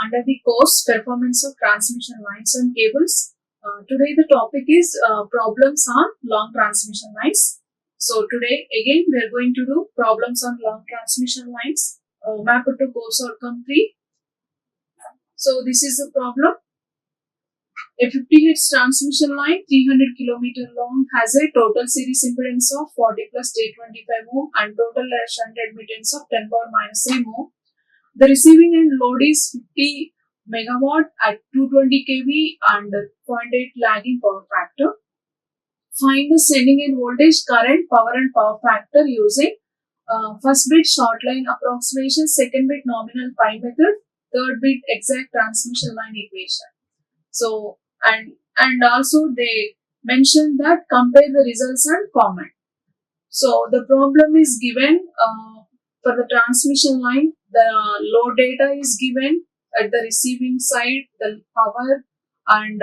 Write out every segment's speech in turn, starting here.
under the course Performance of Transmission Lines and Cables. Today the topic is problems on long transmission lines. So today again we are going to do problems on long transmission lines. Map it to course outcome 3. So this is the problem. A 50Hz transmission line 300 km long has a total series impedance of 40 plus J25 ohm and total shunt admittance of 10 power minus 3 ohm. The receiving end load is 50 megawatt at 220 kV and 0.8 lagging power factor. Find the sending end voltage, current, power and power factor using first bit short line approximation, second bit nominal pi method, third bit exact transmission line equation. So and also they mentioned that compare the results and comment. So the problem is given for the transmission line, the load data is given at the receiving side, the power and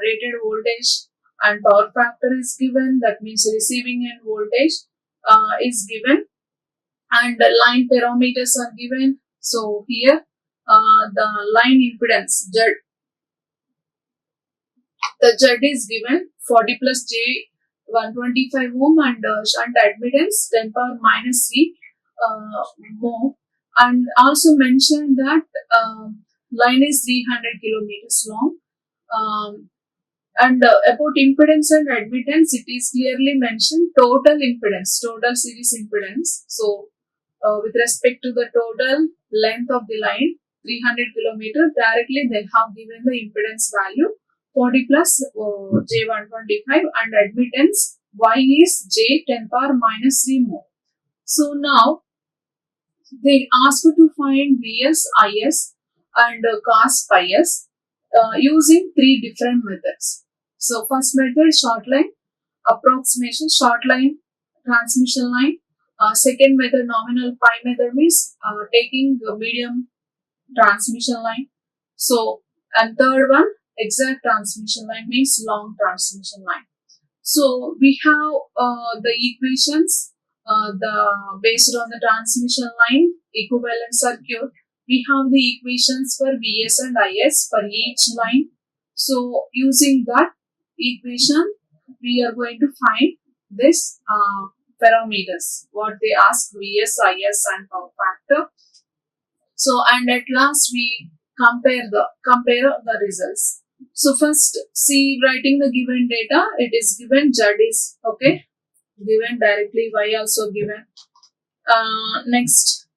rated voltage and power factor is given, that means receiving end voltage is given, and the line parameters are given. So here the line impedance Z is given 40 plus J 125 ohm and shunt admittance 10 power minus 3 ohm, and also mentioned that line is 300 kilometers long, and about impedance and admittance it is clearly mentioned total impedance, total series impedance. So with respect to the total length of the line 300 kilometer, directly they have given the impedance value 40 plus J125 and admittance Y is J 10 power minus 3 mho. So now they ask you to find Vs, Is and cos pi s using three different methods. So first method, short line approximation, short line transmission line. Second method, nominal pi method, means taking the medium transmission line. So and third one, exact transmission line, means long transmission line. So we have the equations based on the transmission line equivalent circuit. We have the equations for Vs and Is for each line. So using that equation, we are going to find this parameters, what they ask, Vs, Is and power factor. So and at last we compare the results. So first see, writing the given data, it is given Z is okay, given directly, Y also given. Next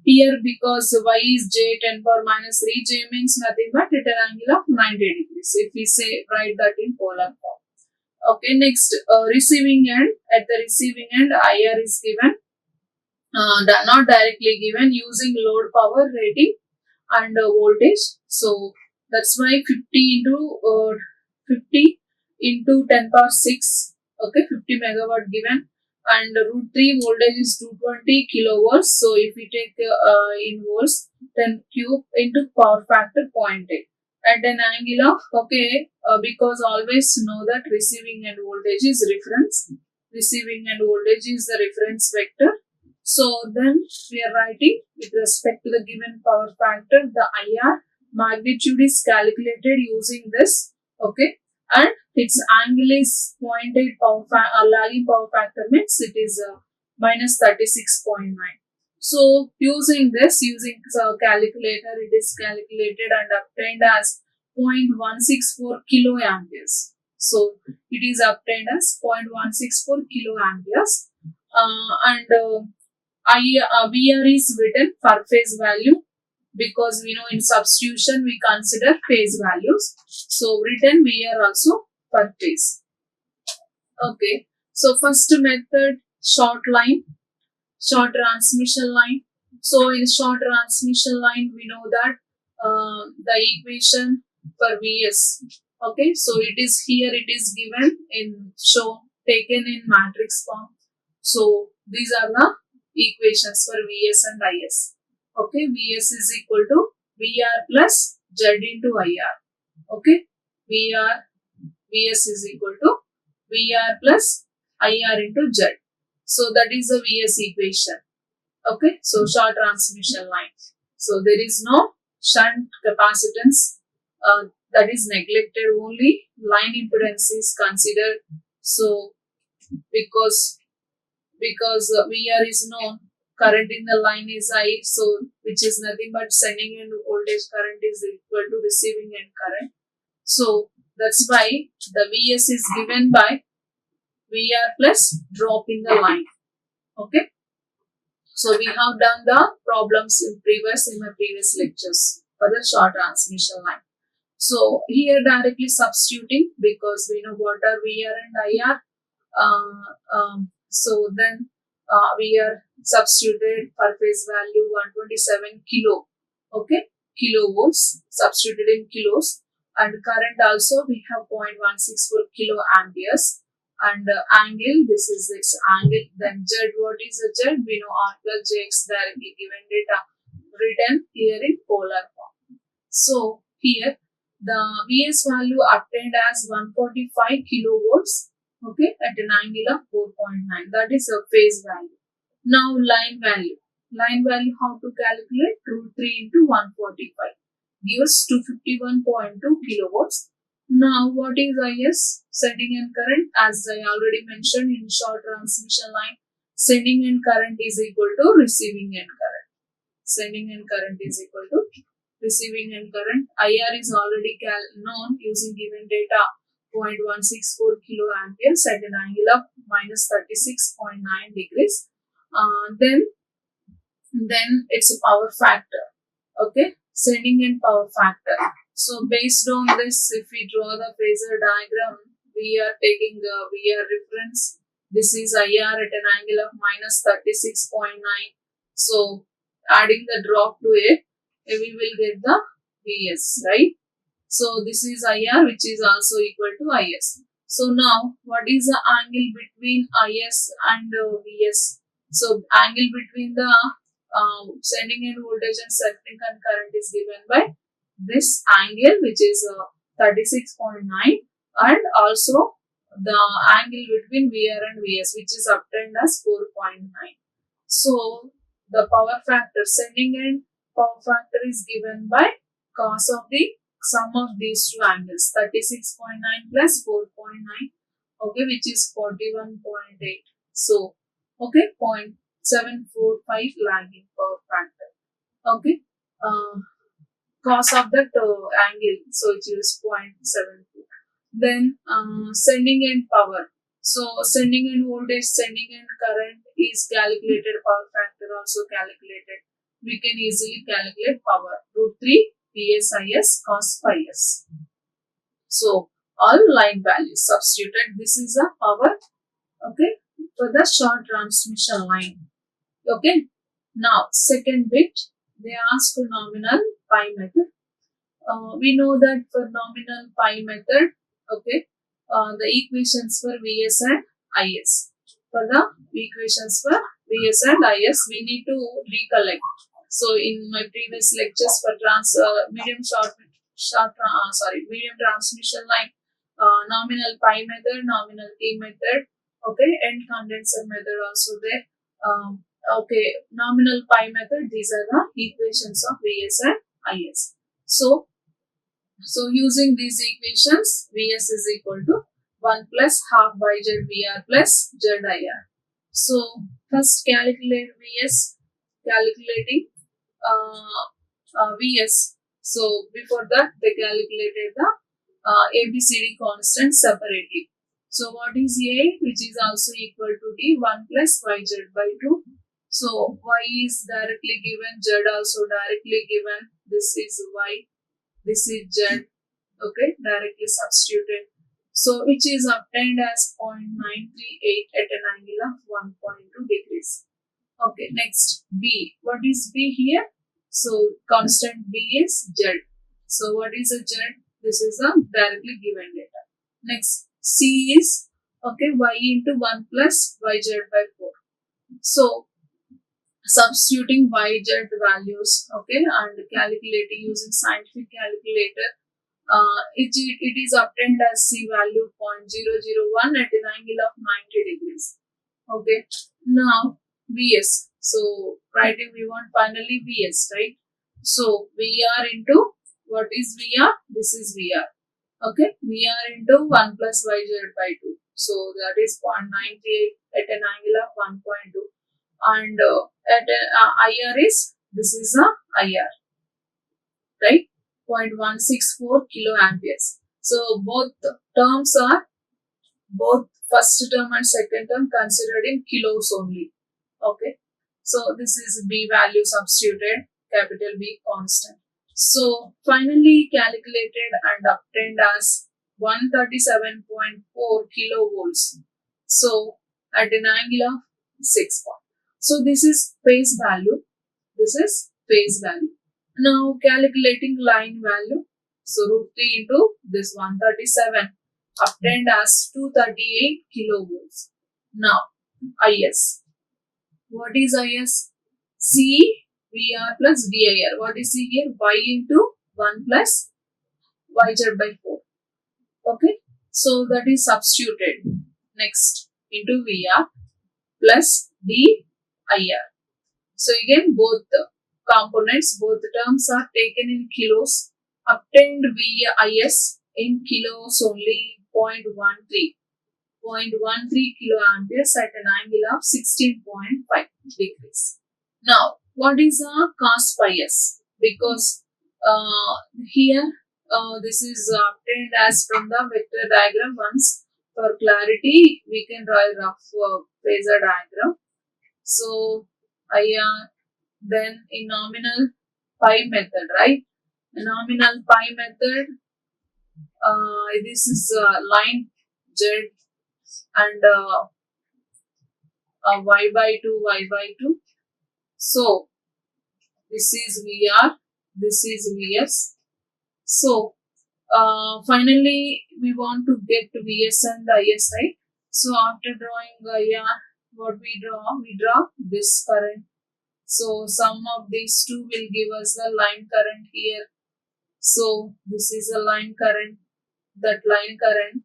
here, because Y is J 10 power minus 3, J means nothing but at an angle of 90 degrees. If we say, write that in polar form. Okay, next receiving end, at the receiving end IR is given, not directly given, using load power rating and voltage. So that's why 50 into 10 power 6, okay, 50 megawatt given, and root 3 voltage is 220 kilovolts. So if we take in volts, 10 cube into power factor 0.8 at an angle of, okay, because always know that receiving end voltage is reference, receiving end voltage is the reference vector. So then we are writing with respect to the given power factor, the IR magnitude is calculated using this, okay, and its angle is 0.8 lagging power factor, means it is minus 36.9. So using this, using calculator, it is calculated and obtained as 0.164 kiloamperes. So it is obtained as 0.164 kiloamperes, and VR is written for phase value, because we know in substitution we consider phase values. So written VR also per phase. Okay. So first method, short line, short transmission line. So in short transmission line, we know that the equation for Vs. Okay. So it is here, it is given in taken in matrix form. So these are the equations for Vs and Is. Okay, Vs is equal to VR plus Z into IR. Okay, Vs is equal to VR plus IR into Z. So that is the Vs equation. Okay, so short transmission line. So there is no shunt capacitance that is neglected, only line impedance is considered. So because VR is known, current in the line is I, so which is nothing but sending end voltage current is equal to receiving end current. So that's why the Vs is given by VR plus drop in the line. Okay. So we have done the problems in my previous lectures for the short transmission line. So here directly substituting, because we know what are VR and IR. So then we are substituted for phase value 127 kilo, okay, kilovolts, substituted in kilos, and current also we have 0.164 kilo amperes, and angle, this is its angle. Then Z, what is a Z? We know R plus Jx, directly given data written here in polar form. So here the Vs value obtained as 145 kilovolts, okay, at an angle of 4.9. That is a phase value. Now line value. Line value how to calculate? Root 3 into 145 gives 251.2 kilovolts. Now what is IS? Sending end current. As I already mentioned in short transmission line, sending end current is equal to receiving end current. Sending end current is equal to receiving end current. IR is already known using given data 0.164 kilo amperes at an angle of minus 36.9 degrees. Then it's a power factor. Okay, sending end power factor. So based on this, if we draw the phasor diagram, we are taking the VR reference. This is IR at an angle of minus 36.9. So adding the drop to it, we will get the Vs, right? So this is IR, which is also equal to IS. So now what is the angle between IS and Vs? So angle between the sending end voltage and sending end current is given by this angle, which is 36.9, and also the angle between VR and Vs, which is obtained as 4.9. So the power factor, sending end power factor is given by cos of the sum of these two angles, 36.9 plus 4.9, okay, which is 41.8. So, okay, 0.745 lagging power factor, okay. Cos of that angle, so it is 0.72. Then sending end power. So sending end voltage, sending end current is calculated, power factor also calculated. We can easily calculate power, root 3 PSIS cos phi s. So all line values substituted. This is a power, okay, for the short transmission line. Okay. Now second bit, they ask for nominal pi method. We know that for nominal pi method, okay, the equations for Vs and Is. For the equations for Vs and Is, we need to recollect. So in my previous lectures for medium transmission line, nominal pi method, nominal T method, okay, end condenser method also there. Okay, nominal pi method, these are the equations of Vs and Is. So using these equations, Vs is equal to 1 plus half by ZVR plus ZIR. So first calculate Vs, calculating Vs. So before that they calculated the ABCD constants separately. So what is A, which is also equal to D, 1 plus YZ by 2. So Y is directly given, Z also directly given. This is Y, this is Z, okay, directly substituted. So which is obtained as 0.938 at an angle of 1.2 degrees. Okay, next B. What is B here? So constant B is Z. So what is a Z? This is a directly given data. Next C is, okay, Y into 1 plus YZ by 4. So substituting YZ values, okay, and calculating using scientific calculator, it is obtained as C value 0.001 at an angle of 90 degrees. Okay, now Vs. So writing we want finally Vs, right? So VR into, what is VR? This is VR. Okay, VR into 1 plus YZ by 2. So that is 0.98 at an angle of 1.2. And at IR is, this is a IR, right? 0.164 kilo amperes. So both terms are, both first term and second term considered in kilos only. Okay. So this is B value substituted, capital B constant. So finally calculated and obtained as 137.4 kilovolts. So at an angle of 6 point. So this is phase value. This is phase value. Now calculating line value. So root 3 into this 137 obtained as 238 kilovolts. Now IS. What is IS? C VR plus VIR. What is C here? Y into 1 plus YZ by 4. Okay. So that is substituted. Next into VR plus VIR. So again both the components, both the terms are taken in kilos. Obtained via IS in kilos only 0.13 kilo amperes at an angle of 16.5 degrees. Now, what is a cos pi s? Because here this is obtained as from the vector diagram. Once for clarity, we can draw a rough phasor diagram. So, then in nominal pi method, right? In nominal pi method, this is line Z and y by 2, y by 2. So, this is VR, this is VS. So, finally, we want to get VS and IS, right? So, after drawing what we draw this current. So, sum of these two will give us the line current here. So, this is a line current, that line current,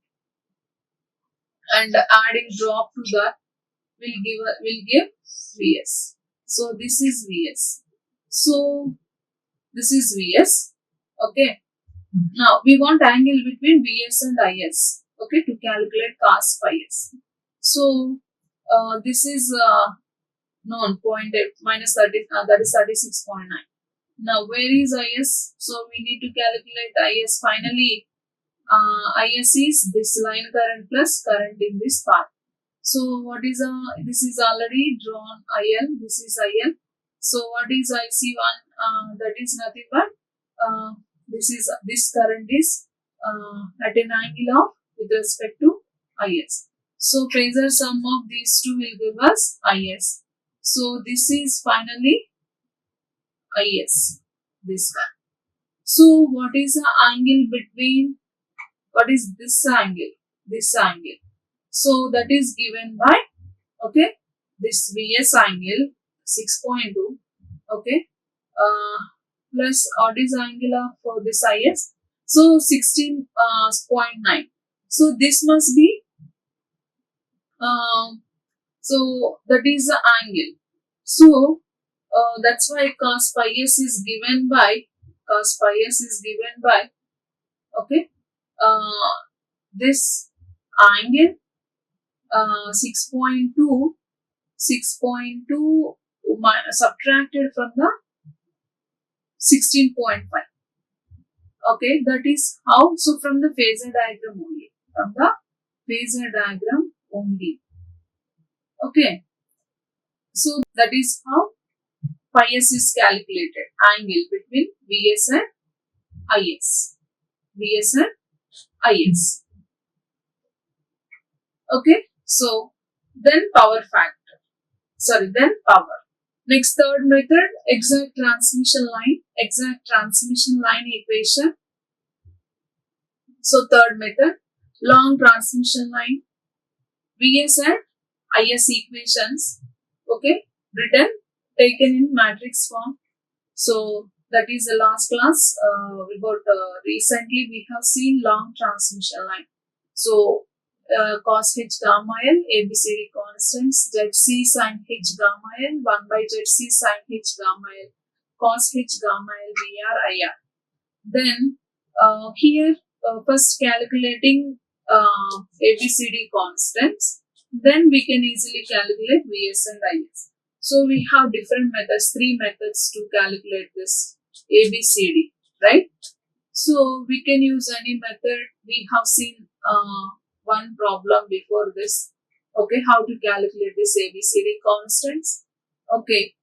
and adding drop to that will give VS. So this is VS. So this is VS. Okay. Now we want angle between VS and IS. Okay, to calculate cos phi s. So this is known 0.8 minus 30, that is 36.9. Now where is IS? So we need to calculate IS. Finally, IS is this line current plus current in this path. So what is this is already drawn IL, this is IL. So what is IC1? That is nothing but this current is at an angle of with respect to IS. So phasor sum of these two will give us IS. So this is finally IS, this one. So what is the angle between, what is this angle? This angle. So that is given by, okay, this VS angle 6.2, okay, plus what is angle of for this IS? So 16.9. So this must be, so that is the angle. So that's why cos pi s is given by, okay, this angle 6.2 subtracted from the 16.5. Okay, that is how. So from the phasor diagram only, okay. So that is how pi s is calculated, angle between VS and IS. Okay, so then power factor. Then power. Next, third method, exact transmission line equation. So third method, long transmission line, VS and IS equations, okay, written, taken in matrix form. So that is the last class. Recently we have seen long transmission line. So cos h gamma l, ABCD constants, ZC sin h gamma l, 1 by ZC sin h gamma l. cos H gamma L VR IR. Then here first calculating ABCD constants, then we can easily calculate VS and IS. So we have different methods, three methods to calculate this ABCD, right? So we can use any method. We have seen one problem before this. Okay, how to calculate this ABCD constants. Okay,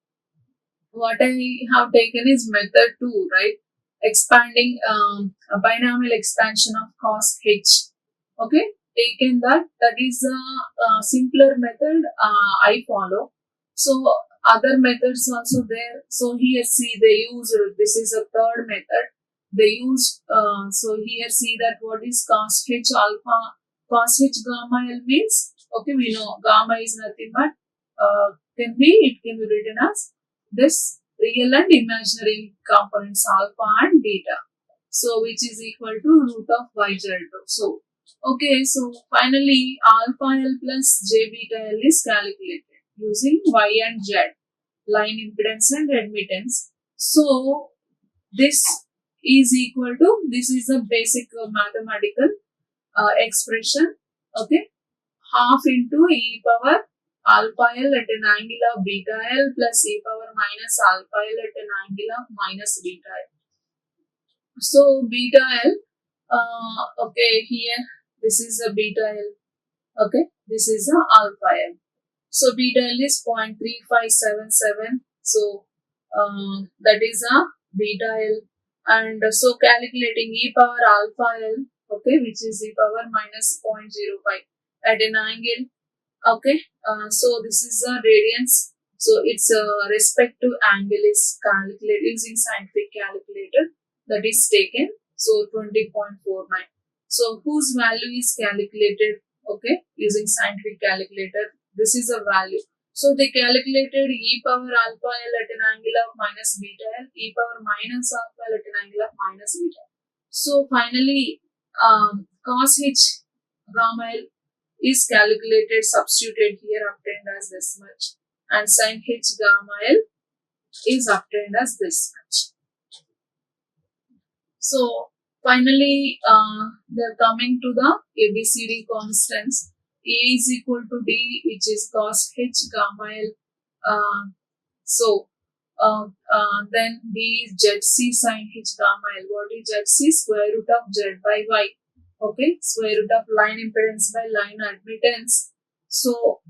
what I have taken is method 2, right? Expanding a binomial expansion of cos H. Okay, taken that is a simpler method I follow. So other methods also there. So here see they use this is a third method. They use so here see that what is cos H alpha, cos H gamma L means, okay, we know gamma is nothing but it can be written as this real and imaginary components alpha and beta. So which is equal to root of y-z2. So okay, so finally alpha L plus j beta L is calculated using y and z, line impedance and admittance. So this is equal to, this is a basic mathematical expression, okay, half into e power alpha L at an angle of beta L plus e power minus alpha L at an angle of minus beta L. So beta L, okay, here this is a beta L, okay, this is a alpha L. So beta L is 0.3577, so that is a beta L, and so calculating e power alpha L, okay, which is e power minus 0.05 at an angle. Okay, so this is a radians. So its respective angle is calculated using scientific calculator, that is taken. So 20.49. So whose value is calculated? Okay, using scientific calculator. This is a value. So they calculated e power alpha L at an angle of minus beta L, e power minus alpha L at an angle of minus beta. So finally, cos H gamma L is calculated, substituted here, obtained as this much, and sin H gamma L is obtained as this much. So finally they're coming to the ABCD constants. A is equal to D, which is cos H gamma L. Then B is ZC sin H gamma L. What is ZC? Square root of Z by Y. Okay, square root of line impedance by line admittance. So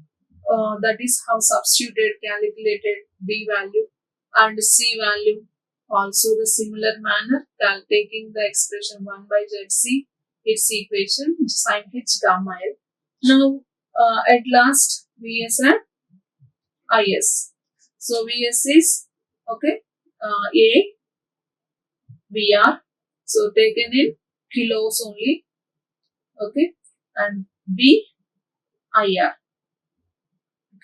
that is how substituted, calculated B value, and C value also the similar manner, taking the expression 1 by ZC, its equation sin H gamma L. Now at last VS and IS. So VS is, okay, A VR, so taken in kilos only, okay, and B IR,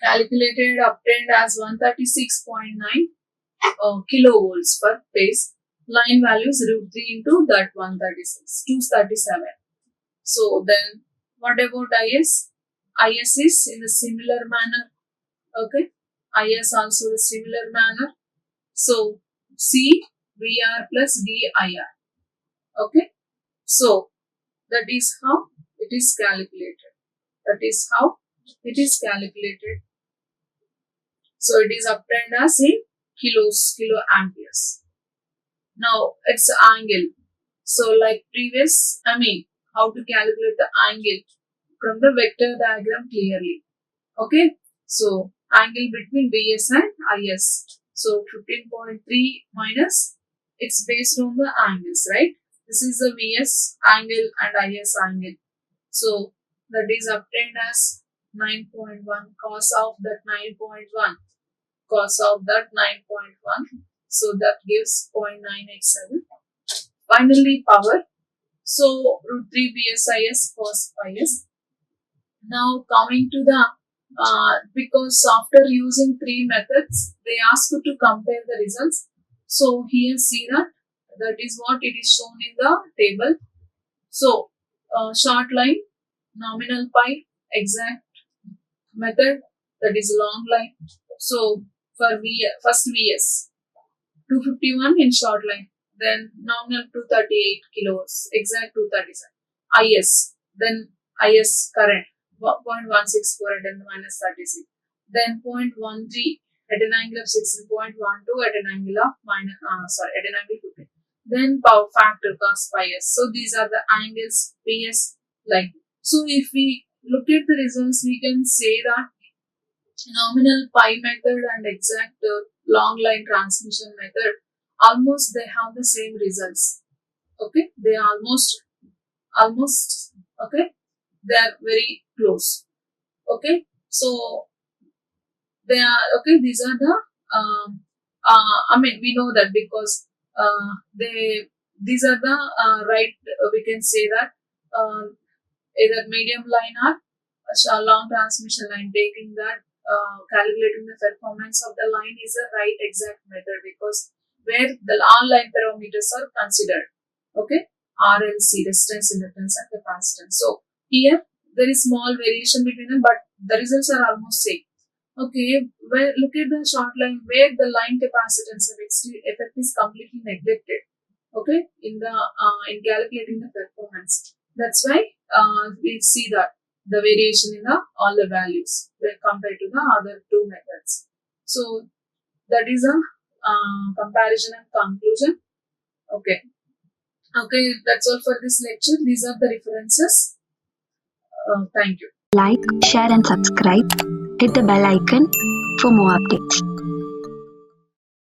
calculated, obtained as 136.9 kilovolts per phase. Line values root 3 into that 136, 237. So then what about IS? IS is in a similar manner, okay, IS also the similar manner. So C VR plus D IR, okay. So that is how it is calculated. That is how it is calculated. So it is obtained as in kilo amperes. Now it's angle. So like previous, how to calculate the angle from the vector diagram clearly. Okay. So angle between VS and IS. So 15.3 minus, it's based on the angles, right? This is the VS angle and IS angle. So that is obtained as 9.1 cos of that 9.1. Cos of that 9.1. So that gives 0.987. Finally, power. So root 3 BSIS cos IS. Now coming to the, because after using three methods, they ask you to compare the results. So here see that is what it is shown in the table. So short line, nominal pi, exact method, that is long line. So for first VS, 251 in short line, then nominal 238 kilos, exact 237. IS, then IS current 0.164 at an minus 36, then 0.13 at an angle of 16.12 at an angle of at an angle 15. Then power factor cos pi s. So these are the angles PS like. So if we look at the results, we can say that nominal pi method and exact long line transmission method, almost they have the same results. Okay, they are almost okay, they are very close. Okay, so they are okay. These are the I mean, we know that because these are the right. We can say that either medium line or a long transmission line. Taking that, calculating the performance of the line is a right exact method, because where the all line parameters are considered. Okay, RLC, resistance, inductance, and capacitance. So here there is small variation between them, but the results are almost same. Okay, well, look at the short line where the line capacitance effect is completely neglected. Okay, in calculating the performance. That's why we see that the variation in the all the values when compared to the other two methods. So that is a comparison and conclusion. Okay, okay, that's all for this lecture. These are the references. Thank you. Like, share and subscribe. Hit the bell icon for more updates.